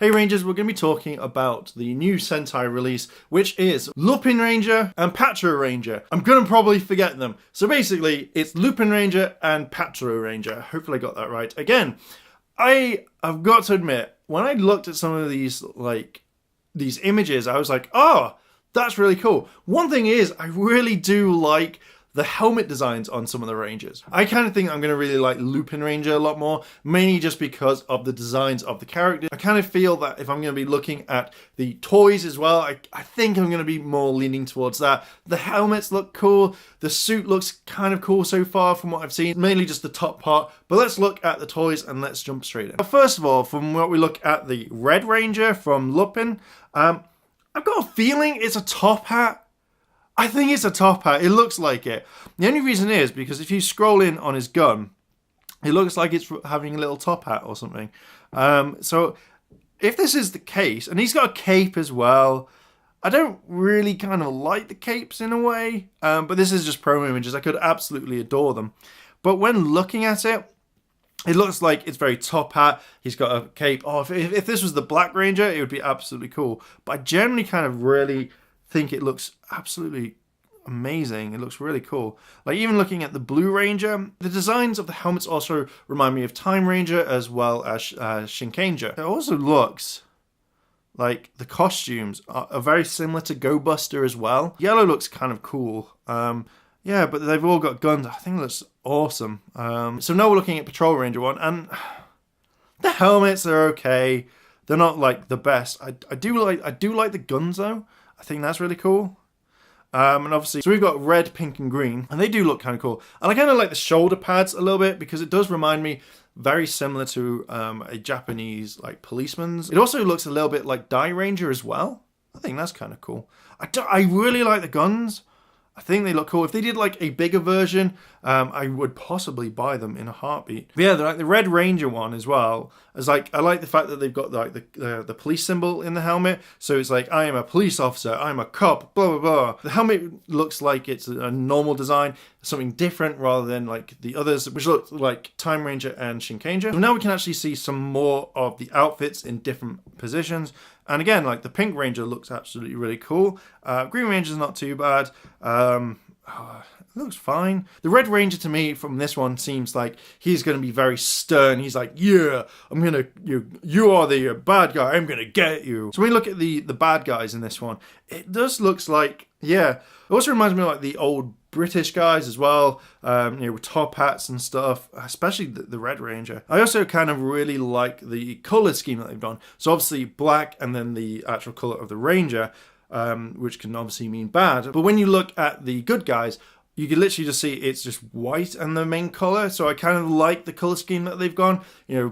Hey Rangers, we're going to be talking about the new Sentai release, which is Lupinranger and Patoranger. I'm going to probably forget them. So basically, it's Lupinranger and Patoranger. Hopefully I got that right. Again, I've got to admit, when I looked at some of these images, I was like, oh, that's really cool. One thing is, I really do like the helmet designs on some of the Rangers. I kind of think I'm going to really like Lupinranger a lot more, mainly just because of the designs of the characters. I kind of feel that if I'm going to be looking at the toys as well, I think I'm going to be more leaning towards that. The helmets look cool. The suit looks kind of cool so far from what I've seen, mainly just the top part. But let's look at the toys and let's jump straight in. First of all, from what we look at the Red Ranger from Lupin, I've got a feeling it's a top hat. I think it's a top hat. It looks like it. The only reason is because if you scroll in on his gun, it looks like it's having a little top hat or something. So if this is the case, and he's got a cape as well, I don't really kind of like the capes in a way, but this is just promo images. I could absolutely adore them. But when looking at it, it looks like it's very top hat. He's got a cape. Oh, if this was the Black Ranger, it would be absolutely cool. But I generally kind of really think it looks absolutely amazing. It looks really cool. Like even looking at the Blue Ranger, the designs of the helmets also remind me of Time Ranger as well as Shinkanger. It also looks like the costumes are very similar to Go Buster as well. Yellow looks kind of cool. Yeah, but they've all got guns. I think it looks awesome. So now we're looking at Patrol Ranger one, and the helmets are okay. They're not like the best. I do like the guns though. I think that's really cool. And obviously, so we've got red, pink, and green, and they do look kind of cool. And I kind of like the shoulder pads a little bit because it does remind me very similar to a Japanese like policeman's. It also looks a little bit like Die Ranger as well. I think that's kind of cool. I really like the guns. I think they look cool. If they did like a bigger version, I would possibly buy them in a heartbeat. But yeah, like the Red Ranger one as well. As like I like the fact that they've got like the police symbol in the helmet. So it's like I am a police officer, I'm a cop, blah blah blah. The helmet looks like it's a normal design, something different rather than like the others, which look like Time Ranger and Shinkanger. So now we can actually see some more of the outfits in different positions. And again, like the Pink Ranger looks absolutely really cool. Green Ranger's not too bad. It looks fine. The Red Ranger to me from this one seems like he's going to be very stern. He's like, yeah, you are the bad guy. I'm going to get you. So when we look at the bad guys in this one, it does looks like, yeah. It also reminds me of like the old British guys as well, with top hats and stuff, especially the Red Ranger. I also kind of really like the color scheme that they've done. So obviously black and then the actual color of the Ranger, which can obviously mean bad. But when you look at the good guys, you can literally just see it's just white and the main color. So I kind of like the color scheme that they've gone,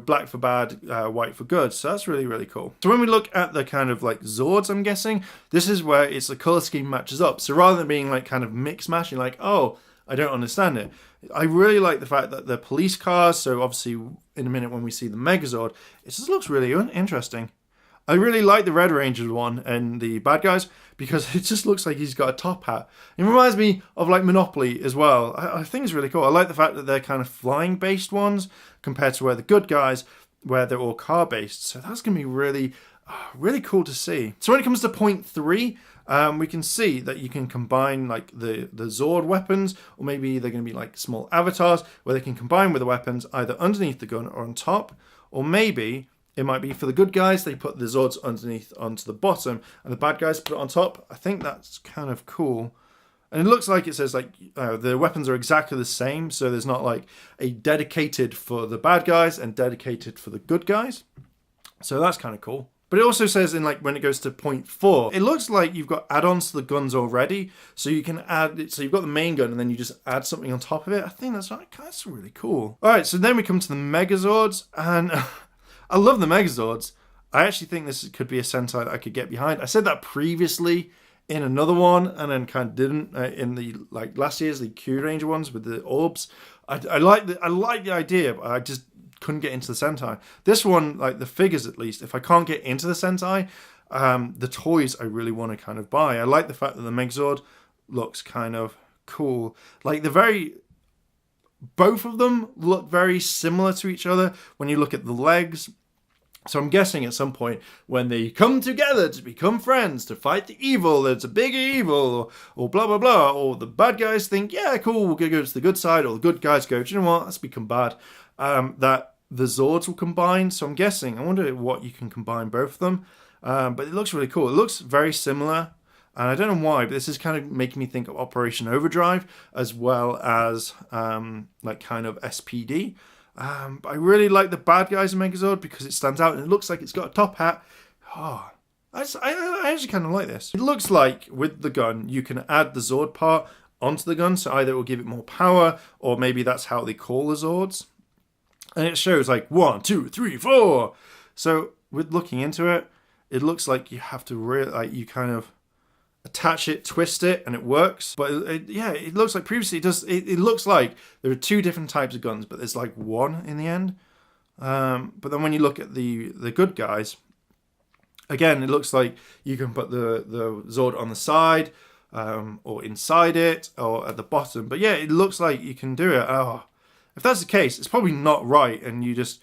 black for bad, white for good. So that's really, really cool. So when we look at the kind of like Zords, I'm guessing, this is where it's the color scheme matches up. So rather than being like kind of mix mash, you're like, oh, I don't understand it. I really like the fact that the police cars, so obviously in a minute when we see the Megazord, it just looks really interesting. I really like the Red Ranger one and the bad guys because it just looks like he's got a top hat. It reminds me of like Monopoly as well. I think it's really cool. I like the fact that they're kind of flying based ones compared to where the good guys, where they're all car based. So that's going to be really, really cool to see. So when it comes to point 3, we can see that you can combine like the Zord weapons, or maybe they're going to be like small avatars where they can combine with the weapons either underneath the gun or on top, or maybe it might be for the good guys, they put the Zords underneath onto the bottom, and the bad guys put it on top. I think that's kind of cool. And it looks like it says like the weapons are exactly the same, so there's not like a dedicated for the bad guys and dedicated for the good guys. So that's kind of cool. But it also says in like when it goes to point 4, it looks like you've got add-ons to the guns already. So you can add it. So you've got the main gun and then you just add something on top of it. I think that's really cool. All right, so then we come to the Megazords, and I love the Megazords. I actually think this could be a Sentai that I could get behind. I said that previously in another one, and then kind of didn't in the like last year's the Q Ranger ones with the orbs. I like the idea, but I just couldn't get into the Sentai. This one, like the figures at least, if I can't get into the Sentai, the toys I really want to kind of buy. I like the fact that the Megazord looks kind of cool. Like both of them look very similar to each other when you look at the legs. So I'm guessing at some point when they come together to become friends to fight the evil, that's a bigger evil, or blah blah blah, or the bad guys think, yeah, cool, we'll go to the good side, or the good guys go, do you know what, let's become bad, that the Zords will combine. So I'm guessing, I wonder what you can combine both of them, but it looks really cool. It looks very similar, and I don't know why, but this is kind of making me think of Operation Overdrive, as well as like kind of SPD. But I really like the bad guys in Megazord because it stands out and it looks like it's got a top hat. Oh, I actually kind of like this. It looks like with the gun you can add the Zord part onto the gun, so either it will give it more power, or maybe that's how they call the Zords. And it shows like 1, 2, 3, 4. So with looking into it, it looks like you have to really, like, you kind of attach it, twist it, and it works. But it looks like previously it looks like there are 2 different types of guns, but there's like one in the end. But then when you look at the good guys, again, it looks like you can put the Zord on the side, or inside it, or at the bottom. But yeah, it looks like you can do it. Oh, if that's the case, it's probably not right, and you just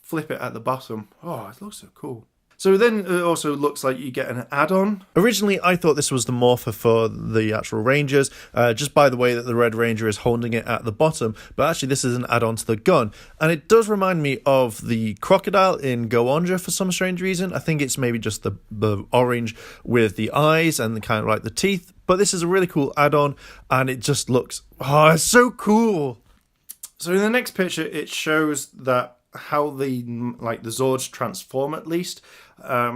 flip it at the bottom. Oh, it looks so cool. So then it also looks like you get an add-on. Originally, I thought this was the morpher for the actual Rangers, just by the way that the Red Ranger is holding it at the bottom, but actually this is an add-on to the gun. And it does remind me of the crocodile in Go-Onja for some strange reason. I think it's maybe just the orange with the eyes and the kind of like the teeth, but this is a really cool add-on, and it just looks, oh, it's so cool. So in the next picture, it shows that how the Zords transform, at least,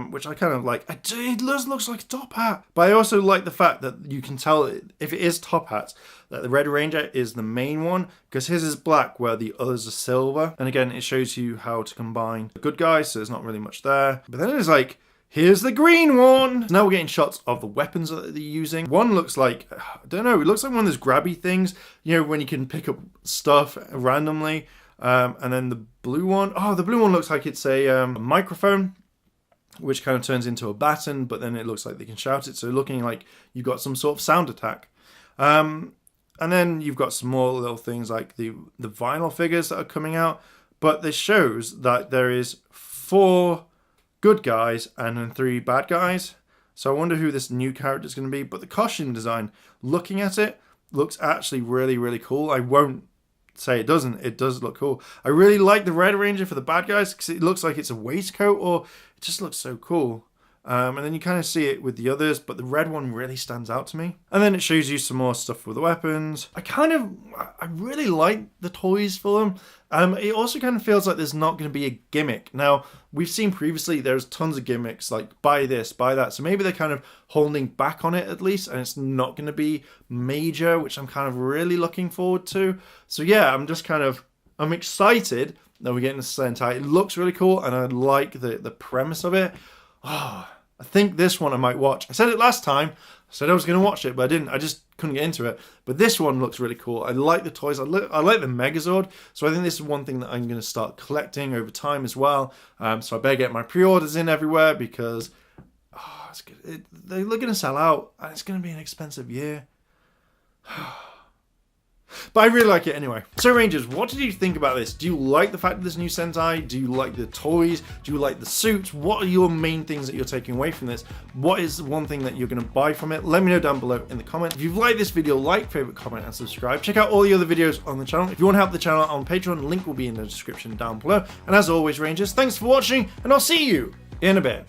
which I kind of like. It looks like a top hat, but I also like the fact that you can tell if it is top hats that the Red Ranger is the main one, because his is black where the others are silver. And again, it shows you how to combine the good guys, so there's not really much there. But then it's like, here's the green one. Now we're getting shots of the weapons that they're using. One looks like, I don't know, it looks like one of those grabby things, you know, when you can pick up stuff randomly. And then the blue one, the blue one looks like it's a microphone, which kind of turns into a baton, but then it looks like they can shout it, so looking like you've got some sort of sound attack. And then you've got some more little things like the vinyl figures that are coming out, but this shows that there is 4 good guys and then 3 bad guys. So I wonder who this new character is going to be, but the costume design, looking at it, looks actually really, really cool. I won't say it doesn't. It does look cool. I really like the Red Ranger for the bad guys because it looks like it's a waistcoat, or it just looks so cool. And then you kind of see it with the others, but the red one really stands out to me. And then it shows you some more stuff with the weapons. I really like the toys for them. It also kind of feels like there's not going to be a gimmick. Now, we've seen previously there's tons of gimmicks, like buy this, buy that. So maybe they're kind of holding back on it at least, and it's not going to be major, which I'm kind of really looking forward to. So yeah, I'm excited that we're getting this Sentai. It looks really cool, and I like the premise of it. Oh, I think this one I might watch. I said it last time. I said I was going to watch it, but I didn't. I just couldn't get into it. But this one looks really cool. I like the toys. I like the Megazord. So I think this is one thing that I'm going to start collecting over time as well. So I better get my pre-orders in everywhere because it's good. They're going to sell out, and it's going to be an expensive year. But I really like it anyway. So Rangers, what did you think about this? Do you like the fact of this new Sentai? Do you like the toys? Do you like the suits? What are your main things that you're taking away from this? What is one thing that you're going to buy from it? Let me know down below in the comments. If you've liked this video, like, favorite, comment, and subscribe. Check out all the other videos on the channel. If you want to help the channel on Patreon, the link will be in the description down below. And as always, Rangers, thanks for watching, and I'll see you in a bit.